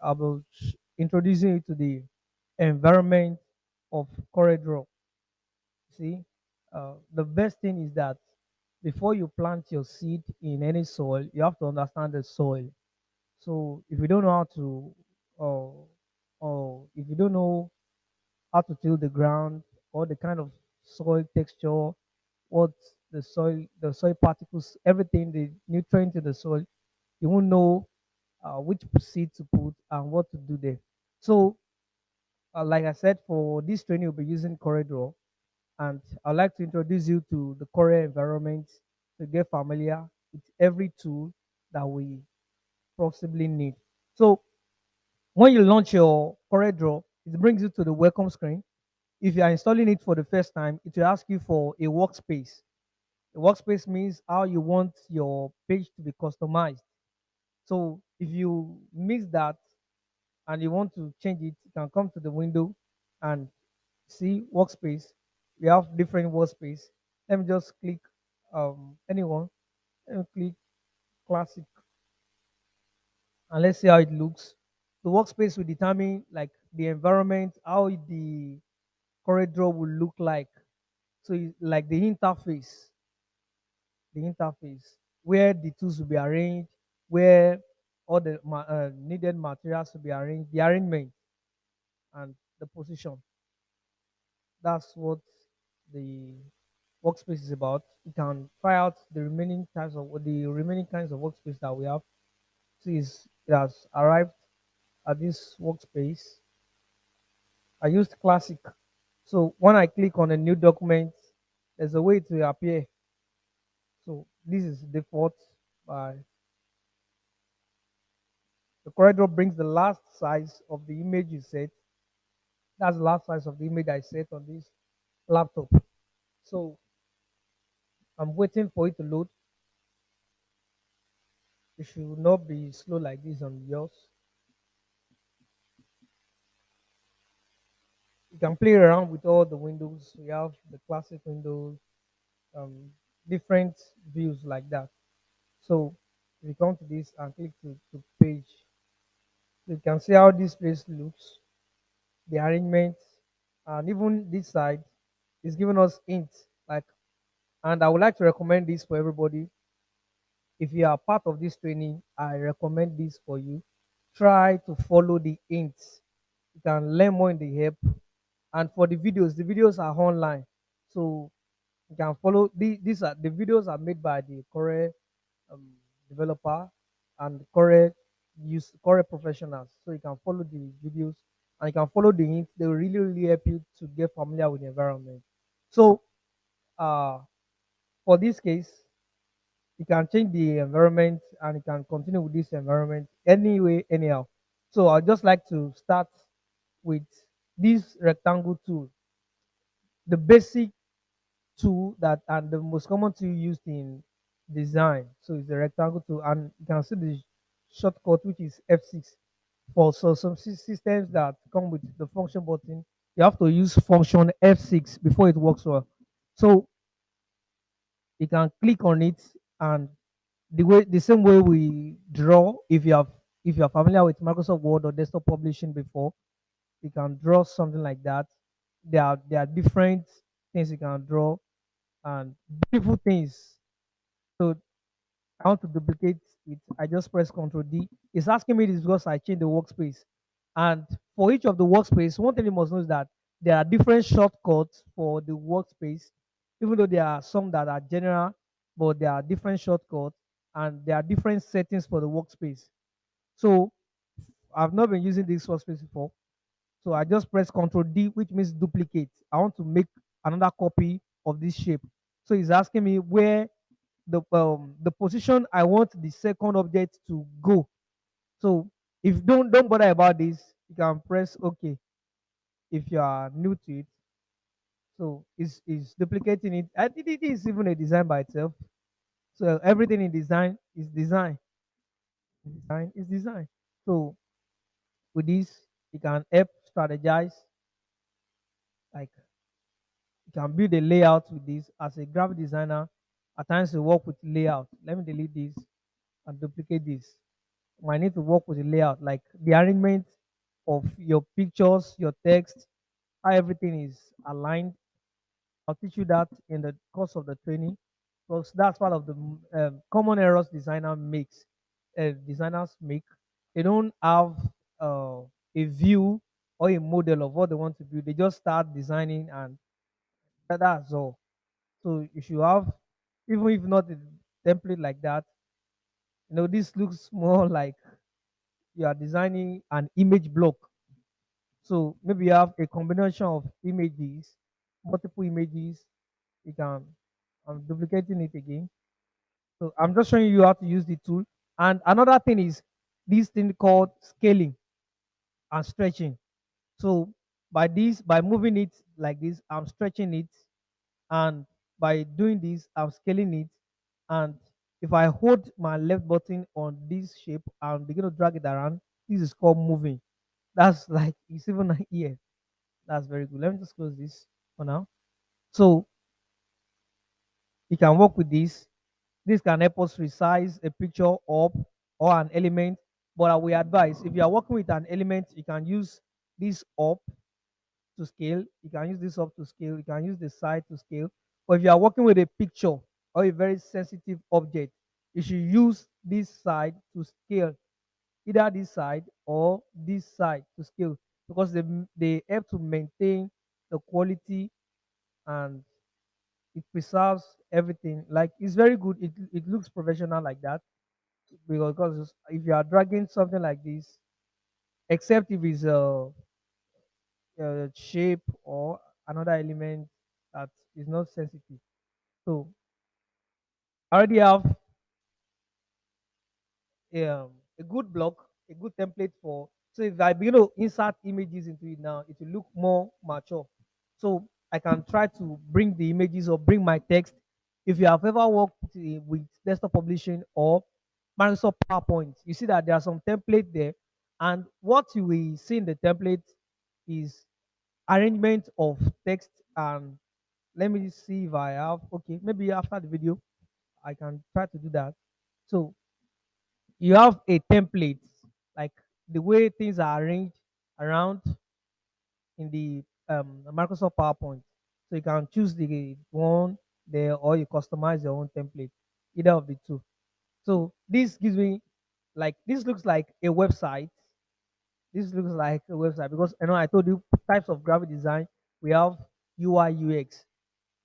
I will introducing you to the environment of Corel Draw. See, the best thing is that before you plant your seed in any soil, you have to understand the soil. So if you don't know how to, or if you don't know how to till the ground, or the kind of soil texture, what the soil particles, everything, the nutrient in the soil, you won't know which seed to put and what to do there. So, like I said, for this training, we'll be using Corridor, and I'd like to introduce you to the Corel environment to get familiar with every tool that we possibly need. So, when you launch your Corel Draw, it brings you to the welcome screen. If you are installing it for the first time, it will ask you for a workspace. A workspace means how you want your page to be customized. So if you miss that and you want to change it, you can come to the window and see workspace. We have different workspace. Let me just click anyone. Let me click classic and let's see how it looks. The workspace will determine like the environment, how the corridor will look like. So like the interface where the tools will be arranged, where all the needed materials will be arranged, the arrangement and the position. That's what the workspace is about. You can try out the remaining kinds of workspace that we have. So it has arrived at this workspace. I used classic. So when I click on a new document, there's a way to appear. So this is default by the corridor brings the last size of the image you set. That's the last size of the image I set on this laptop. So I'm waiting for it to load. It should not be slow like this on yours. You can play around with all the windows. We have the classic windows, um, different views like that. So if you come to this and click to page, you can see how this place looks, the arrangement, and even this side is giving us hints. Like, and I would like to recommend this for everybody. If you are part of this training, I recommend this for you. Try to follow the hints. You can learn more in the help. And for the videos are online. So you can follow these are the videos are made by the Core um, developer and Core professionals. So you can follow the videos and you can follow the hints. They will really, really help you to get familiar with the environment. So uh, for this case, you can change the environment and you can continue with this environment anyway, anyhow. So I'd just like to start with this rectangle tool, the basic tool that and the most common tool used in design. So it's the rectangle tool, and you can see the shortcut which is F6. For some systems that come with the function button, you have to use function F6 before it works well. So you can click on it and the same way we draw, if you are familiar with Microsoft Word or desktop publishing before, you can draw something like that. There are different things you can draw and beautiful things. So I want to duplicate it. I just press Ctrl D. It's asking me this because I changed the workspace. And for each of the workspace, one thing you must know is that there are different shortcuts for the workspace, even though there are some that are general, but there are different shortcuts and there are different settings for the workspace. So I've not been using this workspace before. So I just press Ctrl D, which means duplicate. I want to make another copy of this shape. So it's asking me where the position I want the second object to go. So if don't bother about this, you can press OK if you are new to it. So it's duplicating it. I think it is even a design by itself. So everything in design is design. Design is design. So with this, you can help strategize. Like you can build a layout with this as a graphic designer. At times you work with layout. Let me delete this and duplicate this. might need to work with the layout, like the arrangement of your pictures, your text, how everything is aligned. I'll teach you that in the course of the training, because that's part of the common errors designers make. They don't have uh, a view or a model of what they want to do. They just start designing, and that's all. So you should have, even if not a template like that, this looks more like you are designing an image block. So maybe you have a combination of images, multiple images. You can, I'm duplicating it again. So I'm just showing you how to use the tool. And another thing is this thing called scaling and stretching. So by moving it like this, I'm stretching it, and by doing this, I'm scaling it. And if I hold my left button on this shape and begin to drag it around, this is called moving. That's like it's even here. That's very good. Let me just close this for now. So you can work with this. This can help us resize a picture up or an element. But I will advise, if you are working with an element, you can use this up to scale. You can use this up to scale. You can use the side to scale. But if you are working with a picture or a very sensitive object, you should use this side to scale, either this side or this side to scale, because they help to maintain the quality, and it preserves everything. Like it's very good. It looks professional like that, because if you are dragging something like this, except if it's a shape or another element that is not sensitive. So I already have a good block, a good template for. So if I begin to insert images into it now, it will look more mature. So I can try to bring the images or bring my text. If you have ever worked with desktop publishing or Microsoft PowerPoint, you see that there are some template there, and what you will see in the template is arrangement of text. And let me see if I have, okay, maybe after the video I can try to do that. So you have a template, like the way things are arranged around in the Microsoft PowerPoint. So you can choose the one there, or you customize your own template, either of the two. So this gives me, like, this looks like a website. This looks like a website because I told you types of graphic design. We have UI UX,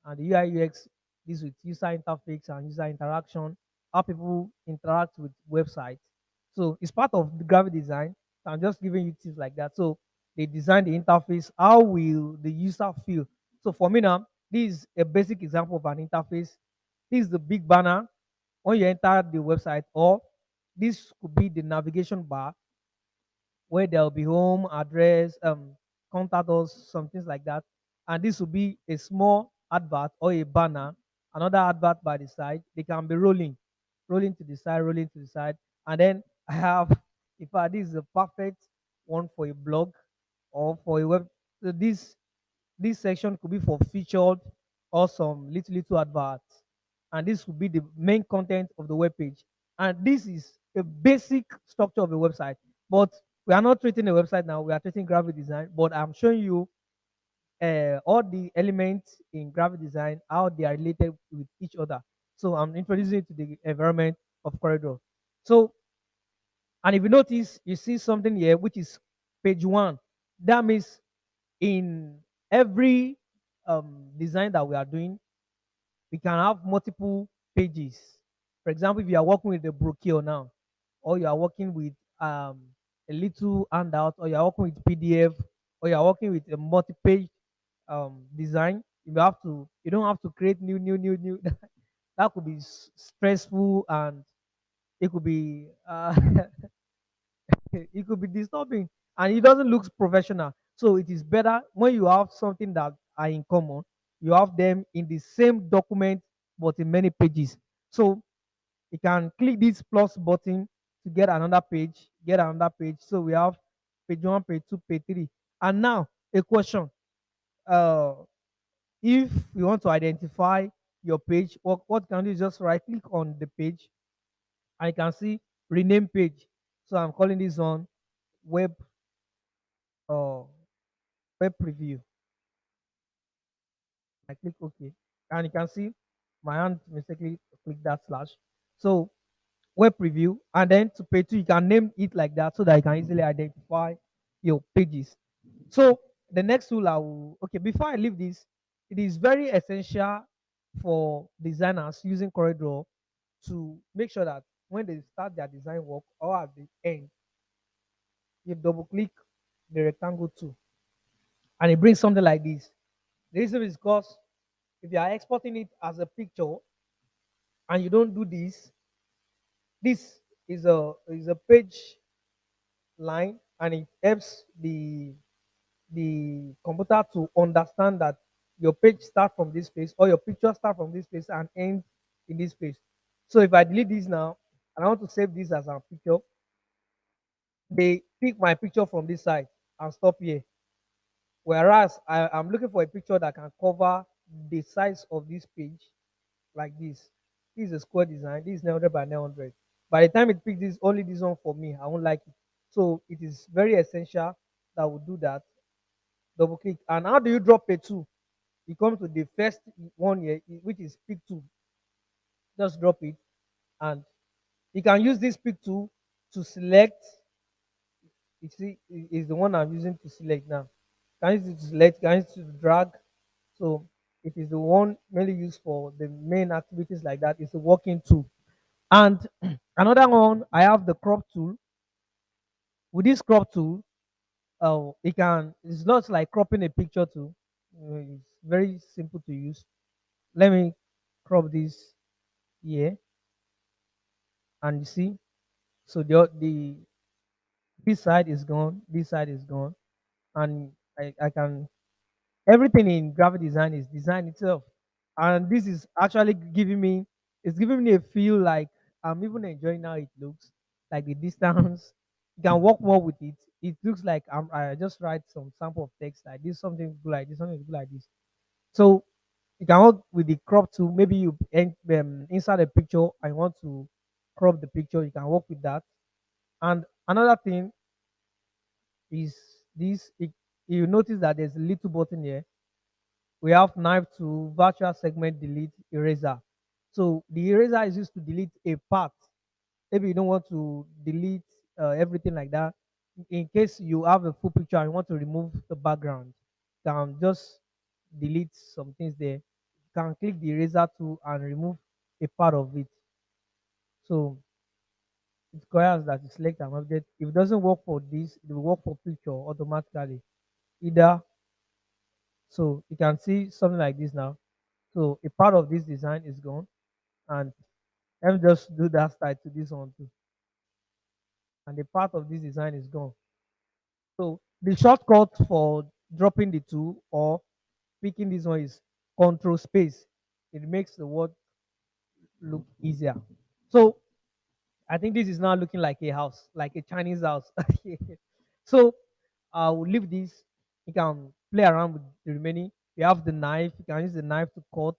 and the UI UX is with user interface and user interaction, how people interact with websites. So it's part of the graphic design. So I'm just giving you tips like that. So they design the interface. How will the user feel? So for me now, this is a basic example of an interface. This is the big banner when you enter the website, or this could be the navigation bar where there'll be home, address, contact us, some things like that. And this will be a small advert or a banner, another advert by the side. They can be rolling to the side, rolling to the side. And then I have, in fact, this is a perfect one for a blog or for a web. So this section could be for featured or some little adverts, and this will be the main content of the web page. And this is a basic structure of a website. But we are not treating a website now. We are treating graphic design. But I'm showing you all the elements in graphic design, how they are related with each other. So I'm introducing it to the environment of Corel Draw. So, and if you notice, you see something here which is page one. That means in every design that we are doing, we can have multiple pages. For example, if you are working with a brochure now, or you are working with a little handout, or you are working with PDF, or you are working with a multi-page design, you don't have to create new. That could be stressful, and it could be it could be disturbing, and it doesn't look professional. So it is better when you have something that are in common, you have them in the same document but in many pages. So you can click this plus button to get another page. So we have page one, page two, page three. And now a question. Uh if you want to identify your page, what can you do is just right click on the page, I can see rename page. So I'm calling this one web uh, web preview. I click OK, and you can see my hand mistakenly click that slash. So web preview, and then to page two, you can name it like that so that you can easily identify your pages. So the next tool I will, okay, before I leave this, it is very essential for designers using Corel Draw to make sure that when they start their design work or at the end, you double click the rectangle tool and it brings something like this. The reason is because if you are exporting it as a picture and you don't do this, this is a page line, and it helps the computer to understand that your page start from this place or your picture start from this place and end in this place. So if I delete this now and I want to save this as a picture, they pick my picture from this side and stop here. Whereas I'm looking for a picture that can cover the size of this page like this. This is a square design. This is 900 by 900. By the time it picks this, only this one for me, I won't like it. So it is very essential that we do that. Double click. And how do you drop a two? You come to the first one here, which is pick two. Just drop it, and you can use this pick tool to select. You see, is the one I'm using to select now. Can use it to select, can use it to drag. So it is the one mainly used for the main activities like that. It's a working tool. And another one, I have the crop tool. With this crop tool, it's not like cropping a picture too. It's very simple to use. Let me crop this here, and you see, so the this side is gone, this side is gone, and I can, everything in graphic design is design itself, and this is actually giving me, it's giving me a feel like I'm even enjoying how it looks, like the distance. You can work more with it. It looks like I just write some sample of text like this, something good like this, something good like this. So you can work with the crop tool. Maybe you inside a picture and want to crop the picture. You can work with that. And another thing is this. You notice that there's a little button here. We have knife tool, virtual segment, delete, eraser. So the eraser is used to delete a part. Maybe you don't want to delete everything like that. In case you have a full picture and you want to remove the background, you can just delete some things there. You can click the eraser tool and remove a part of it. So it requires that you select an object. If it doesn't work for this, it will work for picture automatically. Either, so you can see something like this now. So a part of this design is gone, and let me just do that style to this one too. And the part of this design is gone. So the shortcut for dropping the two or picking this one is control space. It makes the word look easier. So I think this is now looking like a house, like a Chinese house. So I will leave this. You can play around with the remaining. You have the knife. You can use the knife to cut.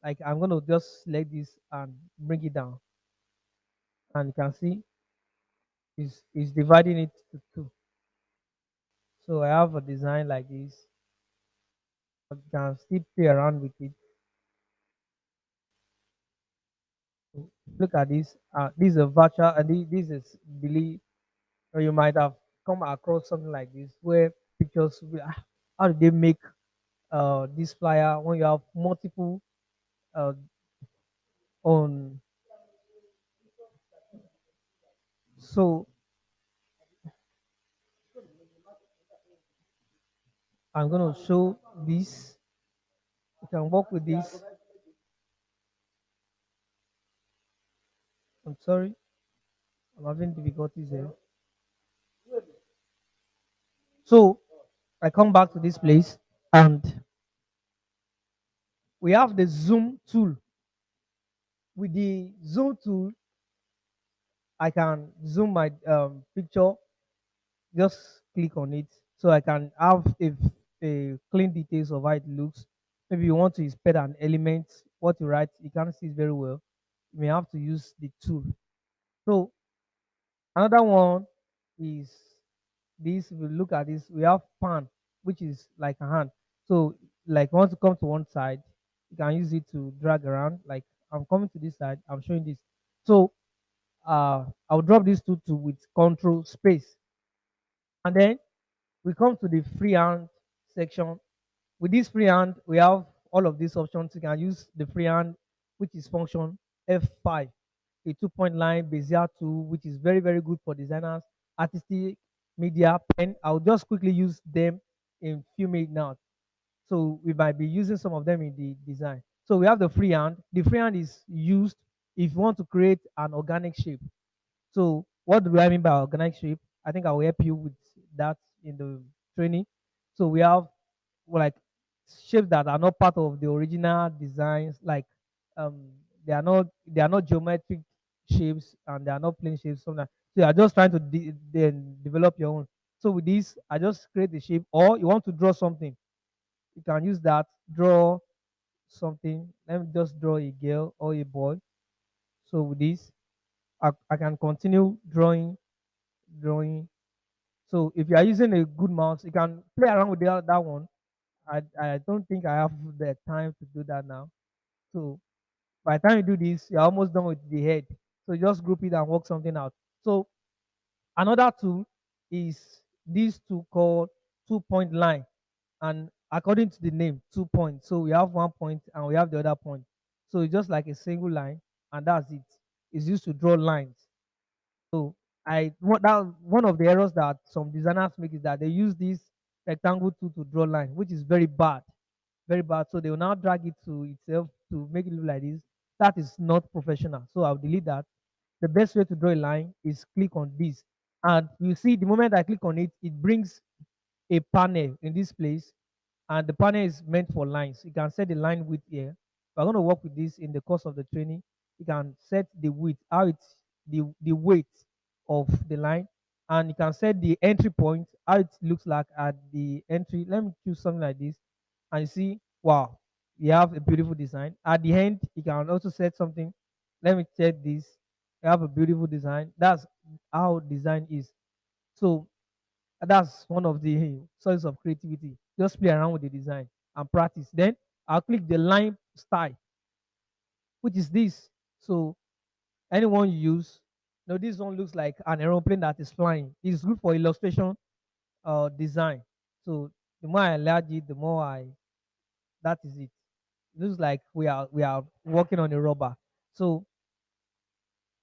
Like I'm gonna just select this and bring it down, and you can see is dividing it to two. So I have a design like this. You can still play around with it. Look at this. This is a virtual, and this is really, or you might have come across something like this where pictures. How do they make this flyer when you have multiple uh, on? So I'm gonna show this. You can work with this. I'm sorry, I'm having difficulties here. So I come back to this place, and we have the zoom tool. With the zoom tool, I can zoom my picture. Just click on it so I can have a clean details of how it looks. Maybe you want to inspect an element, what you write, you can't see it very well. You may have to use the tool. So Another one is this. If we look at this, we have pan, which is like a hand. So like once you come to one side, you can use it to drag around. Like I'm coming to this side, I'm showing this. So I'll drop these two with control space. And then we come to the freehand section. With this freehand, we have all of these options. You can use the freehand, which is function F5, a 2 point line, Bezier tool, which is very, very good for designers, artistic, media, pen. I'll just quickly use them in few minutes now. So we might be using some of them in the design. So we have the freehand. The freehand is used if you want to create an organic shape. So what do I mean by organic shape? I think I will help you with that in the training. So we have like shapes that are not part of the original designs, like um they are not geometric shapes and they are not plane shapes. Sometimes so you are just trying to then develop your own. So with this, I just create the shape, or you want to draw something, you can use that. Draw something. Let me just draw a girl or a boy. So with this, I can continue drawing. So if you are using a good mouse, you can play around with that one. I don't think I have the time to do that now. So by the time you do this, you're almost done with the head. So just group it and work something out. So another tool is this tool called 2 point line. And according to the name, 2 points. So we have 1 point and we have the other point. So it's just like a single line, and that's it. It's used to draw lines. So one of the errors that some designers make is that they use this rectangle tool to draw line, which is very bad, very bad. So they will now drag it to itself to make it look like this. That is not professional. So I'll delete that. The best way to draw a line is click on this, and you see the moment I click on it, it brings a panel in this place, and the panel is meant for lines. You can set the line width here. We're going to work with this in the course of the training. You can set the width, how it's the weight of the line, and you can set the entry point, how it looks like at the entry. Let me choose something like this, and you see, wow, you have a beautiful design. At the end, you can also set something. Let me check this. You have a beautiful design. That's how design is. So that's one of the sources of creativity. Just play around with the design and practice. Then I'll click the line style, which is this. So anyone you use, this one looks like an aeroplane that is flying. It's good for illustration design. So the more I enlarge it, the more that is it. It looks like we are working on a rubber. So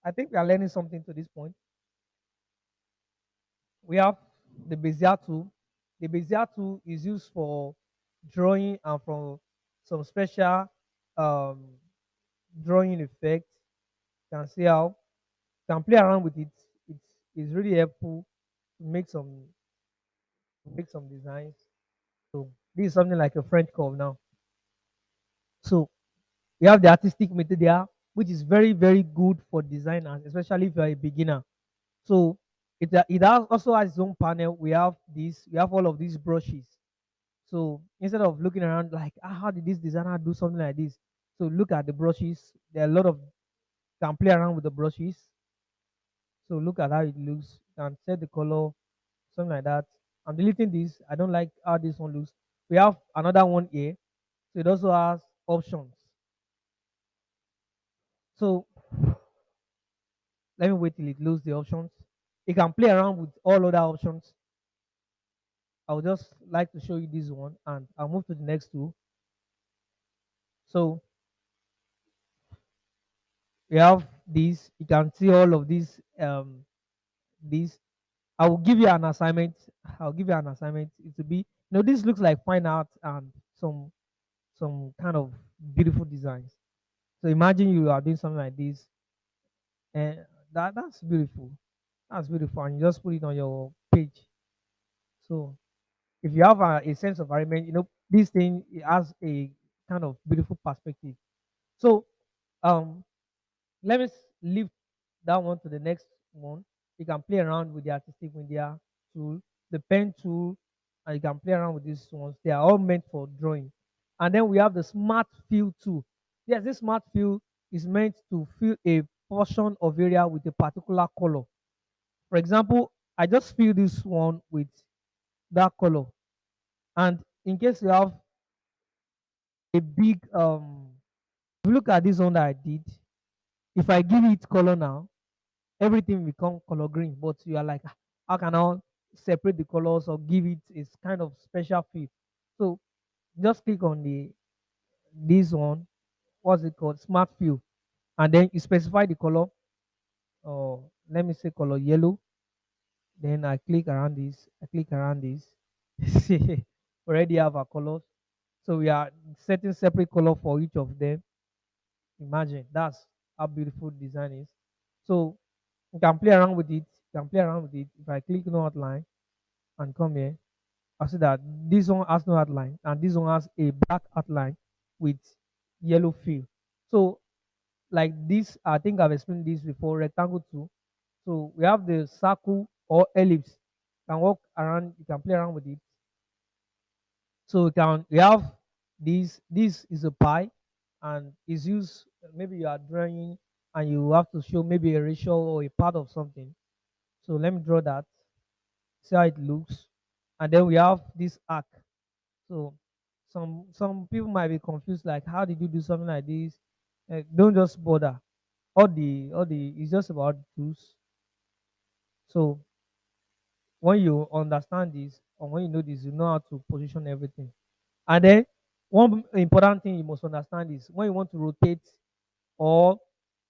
I think we are learning something to this point. We have the Bezier tool. The Bezier tool is used for drawing and for some special um, drawing effects. You can see how you can play around with it. It's really helpful to make some designs. So this is something like a French curve now. So we have the artistic material, which is very, very good for designers, especially if you're a beginner. So also has its own panel. We have all of these brushes. So instead of looking around like, how did this designer do something like this? So look at the brushes. There are a lot of can play around with the brushes. So look at how it looks. You can set the color, something like that. I'm deleting this. I don't like how this one looks. We have another one here. So it also has options. So let me wait till it loads the options. You can play around with all other options. I would just like to show you this one and I'll move to the next two. So we have this. You can see all of these. I will give you an assignment. I'll give you an assignment. It will be, this looks like fine art and some kind of beautiful designs. So imagine you are doing something like this, and that's beautiful. That's beautiful, and you just put it on your page. So if you have a sense of environment, this thing it has a kind of beautiful perspective. So um let me leave that one to the next one. You can play around with the artistic media tool, the pen tool, and you can play around with these ones. They are all meant for drawing. And then we have the smart fill tool. Yes, this smart fill is meant to fill a portion of area with a particular color. For example, I just fill this one with that color. And in case you have a big if you look at this one that I did, if I give it color now, everything will become color green. But you are like, "Ah, how can I separate the colors or give it a kind of special feel?" So just click on the this one, what's it called? Smart fill. And then you specify the color, or let me say color yellow. Then I click around this, I click around this. See, already have our colors. So we are setting separate color for each of them. Imagine that's how beautiful design is. So you can play around with it. You can play around with it. If I click no outline and come here, I see that this one has no outline and this one has a black outline with yellow fill. So like this, I think I've explained this before, rectangle too. So we have the circle or ellipse. You can walk around, you can play around with it. So we have this is a pie and is used, maybe you are drawing and you have to show maybe a ratio or a part of something. So let me draw that, see how it looks. And then we have this arc. So some people might be confused, like how did you do something like this? Don't just bother. All the it's just about tools. So when you understand this or when you know this, you know how to position everything. And then one important thing you must understand is when you want to rotate or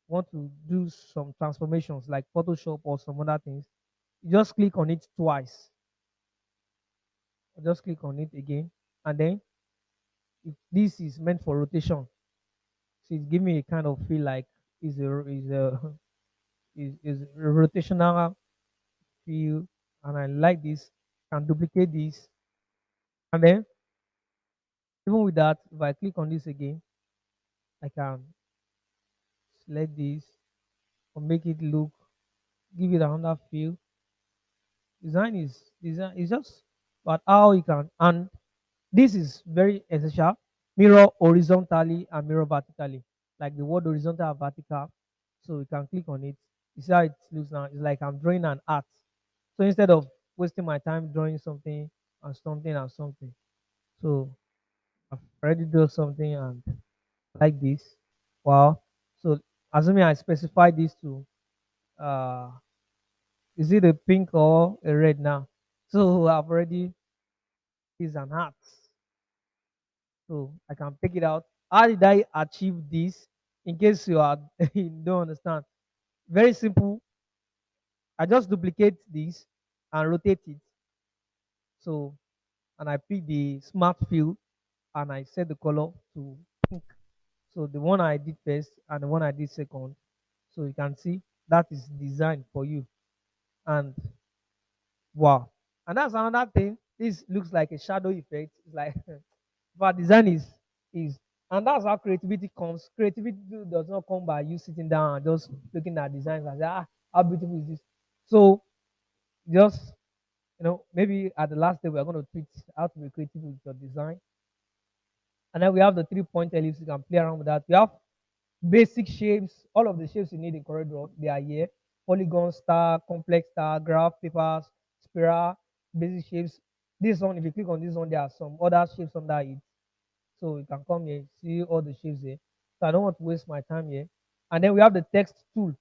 want to do some transformations like Photoshop or some other things, you just click on it twice. Just click on it again, and then if this is meant for rotation, so it give me a kind of feel like is a is a rotational feel, and I like this. Can duplicate this, and then even with that, if I click on this again, I can select this or make it look, give it another feel. Design is just about how you can, and this is very essential. Mirror horizontally and mirror vertically, like the word horizontal and vertical. So you can click on it. You see how it looks now. It's like I'm drawing an art. So instead of wasting my time drawing something and something and something, so I've already drawn something and like this. Wow. So assuming I specify this to uh is it a pink or a red now? So I've already is an art. So I can pick it out. How did I achieve this? In case you are you don't understand. Very simple. I just duplicate this and rotate it. So and I pick the smart fill and I set the color to pink. So the one I did first and the one I did second. So you can see that is designed for you. And wow. And that's another thing. This looks like a shadow effect. It's like but design is and that's how creativity comes. Creativity does not come by you sitting down and just looking at designs and say, ah, how beautiful is this? So just maybe at the last day we're going to tweet how to be creative with your design. And then we have the 3 point ellipse. You can play around with that. We have basic shapes. All of the shapes you need in Corel Draw, they are here. Polygon, star, complex star, graph, papers, spiral, basic shapes. This one, if you click on this one, there are some other shapes under it. So you can come here, see all the shapes here. So I don't want to waste my time here. And then we have the text tool,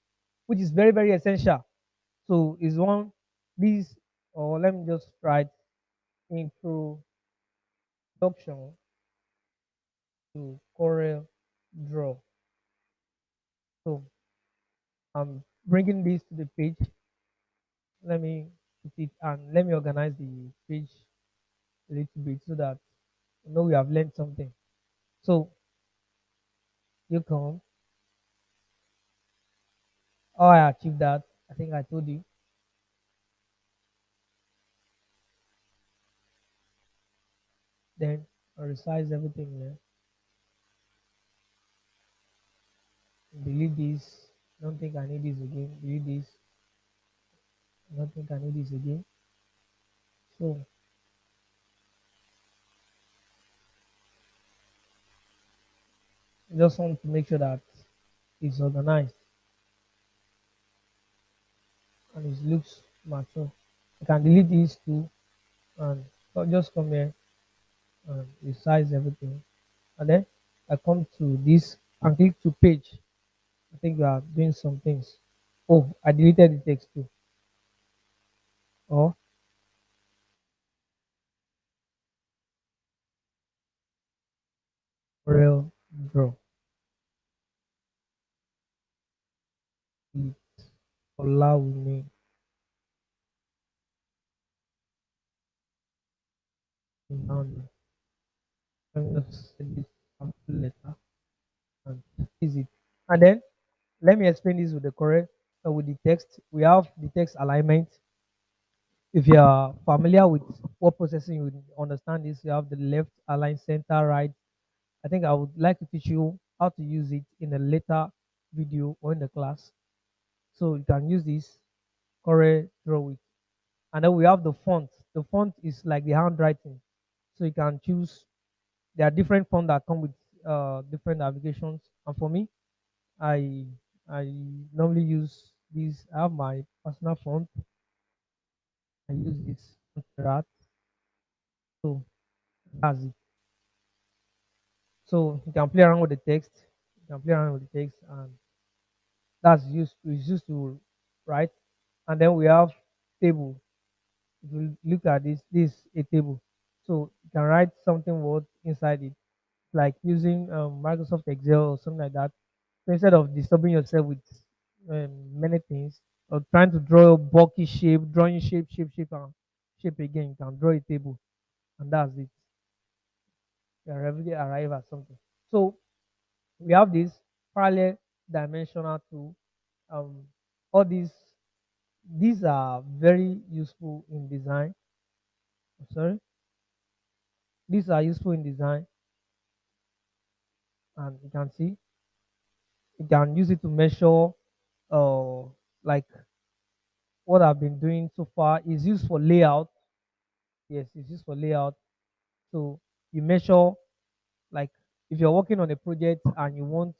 which is very, very essential. So is one this, or let me just write introduction to Corel Draw. So I'm bringing this to the page. Let me put it and let me organize the page a little bit so that we have learned something. So you come, how I achieved that, I think I told you. Then I resize everything here. Delete this. Don't think I need this again. Delete this. Don't think I need this again. So I just want to make sure that it's organized and it looks mature. I can delete these two and just come here and resize everything. And then I come to this and click to page. I think we are doing some things. Oh, I deleted the text too. Or Corel Draw. It allow me now. Let me just set this sample letter and is it. And then let me explain this with the correct with the text. We have the text alignment. If you are familiar with word processing, you would understand this. You have the left align, center, right. I think I would like to teach you how to use it in a later video or in the class. So you can use this Corel Draw it. And then we have the font. The font is like the handwriting. So you can choose. There are different fonts that come with different applications. And for me, I I normally use this. I have my personal font. I use this rat. So that's it. So you can play around with the text. You can play around with the text, and that's used to write. And then we have table. If you look at this a table. So you can write something word inside it, like using Microsoft Excel or something like that. So instead of disturbing yourself with many things or trying to draw a bulky shape, drawing shape, and shape again, you can draw a table, and that's it. You already arrive at something. So we have this parallel dimensional tool. Um, all these are very useful in design. Sorry, these are useful in design, and you can see you can use it to measure. Like what I've been doing so far is used for layout. Yes, it's used for layout. So you measure, like if you're working on a project and you want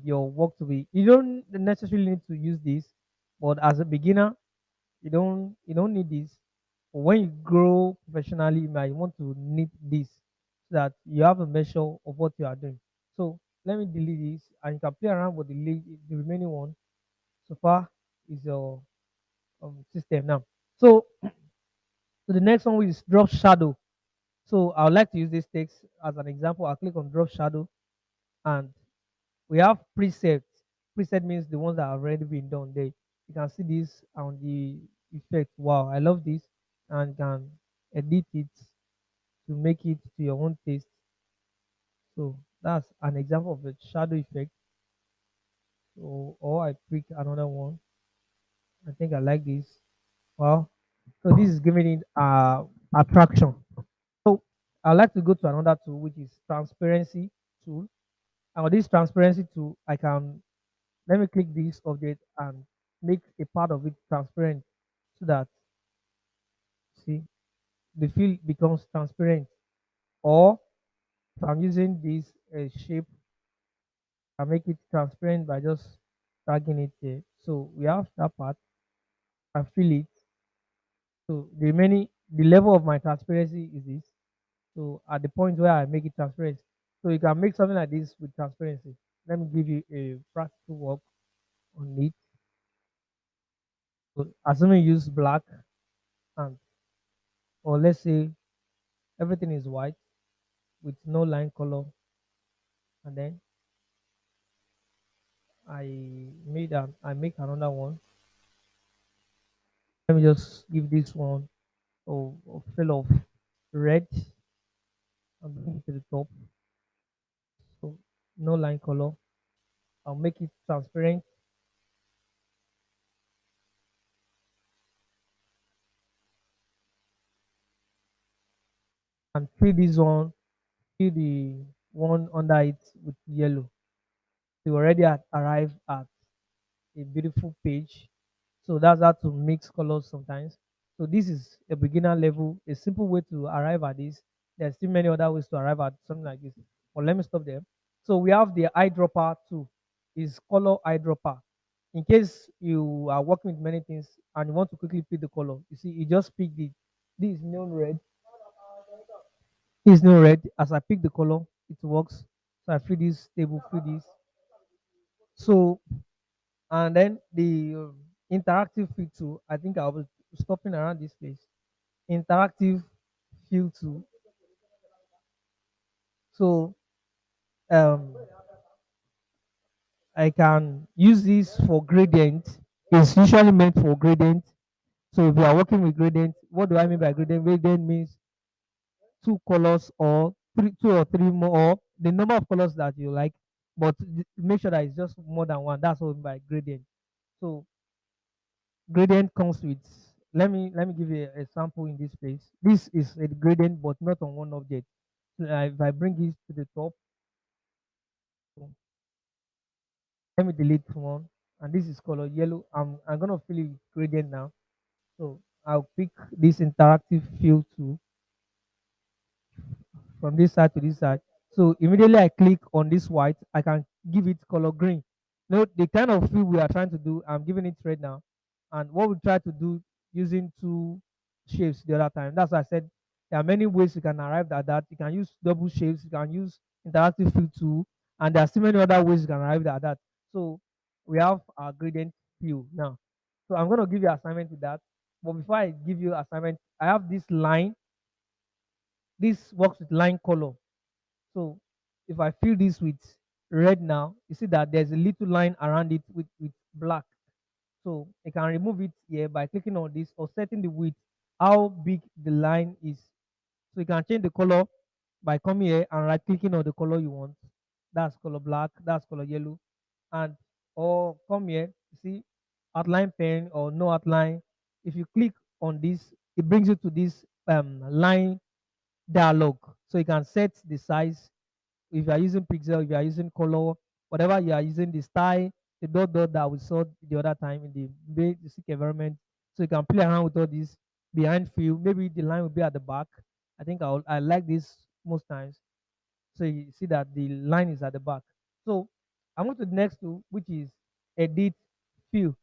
your work to be, you don't necessarily need to use this, but as a beginner you don't need this. But when you grow professionally, you might want to need this so that you have a measure of what you are doing. So let me delete this and you can play around with the remaining one. So far is your system now. So the next one is drop shadow. So I would like to use this text as an example. I'll click on drop shadow and we have presets. Preset means the ones that have already been done there. You can see this on the effect. Wow, I love this. And you can edit it to make it to your own taste. So that's an example of a shadow effect. So or I pick another one. I think I like this. Wow. So this is giving it attraction. So I'd like to go to another tool which is transparency tool. And with this transparency tool, I can let me click this update and make a part of it transparent so that see the field becomes transparent. Or if I'm using this shape, I make it transparent by just dragging it there. So we have that part. I fill it. So the level of my transparency is this. So at the point where I make it transparent, so you can make something like this with transparency. Let me give you a practical work on it. So assuming you use black and or let's say everything is white with no line color, and then I make another one. Let me just give this one a fill of red and bring it to the top. So no line color. I'll make it transparent and fill the one under it with yellow. You already arrive at a beautiful page. So that's how to mix colors sometimes. So this is a beginner level, a simple way to arrive at this. There's still many other ways to arrive at something like this. But let me stop there. So we have the eyedropper too. Is color eyedropper. In case you are working with many things and you want to quickly pick the color, you see, you just pick the this is neon red, this is neon red. As I pick the color, it works. So I fill this table, fill this. So and then the interactive fill tool. I think I'll be stopping around this place. Interactive fill tool. So um, I can use this for gradient. It's usually meant for gradient. So if you are working with gradient, what do I mean by gradient? Gradient means two colors or three, two or three more, or the number of colors that you like, but make sure that it's just more than one. That's what I mean by gradient. So gradient comes with. Let me give you a sample in this place. This is a gradient, but not on one object. So, if I bring this to the top, let me delete one, and this is color yellow. I'm gonna fill it with gradient now. So I'll pick this interactive fill tool from this side to this side. So immediately I click on this white, I can give it color green. Note the kind of fill we are trying to do, I'm giving it red now. And what we try to do using two shapes the other time. That's why I said there are many ways you can arrive at that. You can use double shapes, you can use interactive fill tool, and there are still many other ways you can arrive at that. So we have our gradient fill now. So I'm gonna give you assignment with that. But before I give you assignment, I have this line. This works with line color. So if I fill this with red now, you see that there's a little line around it with black. So I can remove it here by clicking on this or setting the width, how big the line is. So you can change the color by coming here and right clicking on the color you want. That's color black, that's color yellow. And or come here, you see outline pen or no outline. If you click on this, it brings you to this line dialog. So you can set the size if you are using pixel, if you are using color, whatever you are using, the style, the dot that we saw the other time in the basic environment. So you can play around with all this behind fill. Maybe the line will be at the back. I think I like this most times. So you see that the line is at the back. So I move to the next tool, which is edit fill.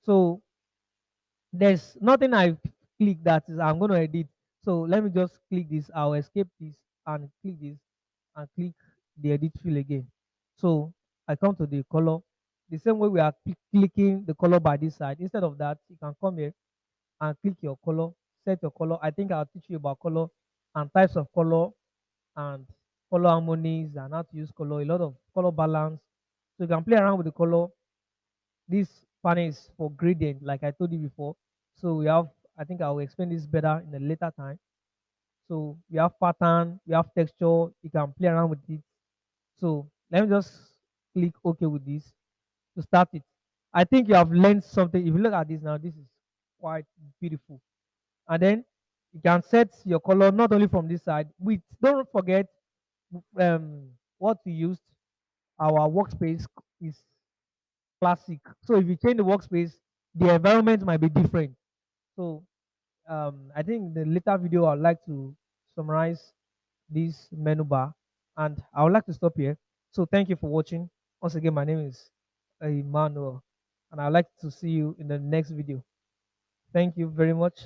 So there's nothing I click that is I'm going to edit. So let me just click this. I'll escape this and click this and click the edit fill again. So I come to the color. The same way we are clicking the color by this side. Instead of that, you can come here and click your color, set your color. I think I'll teach you about color and types of color and color harmonies and how to use color, a lot of color balance. So you can play around with the color. This panel is for gradient, like I told you before. So we have, I think I will explain this better in a later time. So we have pattern, we have texture, you can play around with it. So let me just click OK with this to start it. I think you have learned something. If you look at this now, this is quite beautiful. And then you can set your color not only from this side. We don't forget what we used. Our workspace is classic. So if you change the workspace, the environment might be different. So I think the later video I'd like to summarize this menu bar, and I would like to stop here. So thank you for watching. Once again, my name is Emmanuel, and I'd like to see you in the next video. Thank you very much.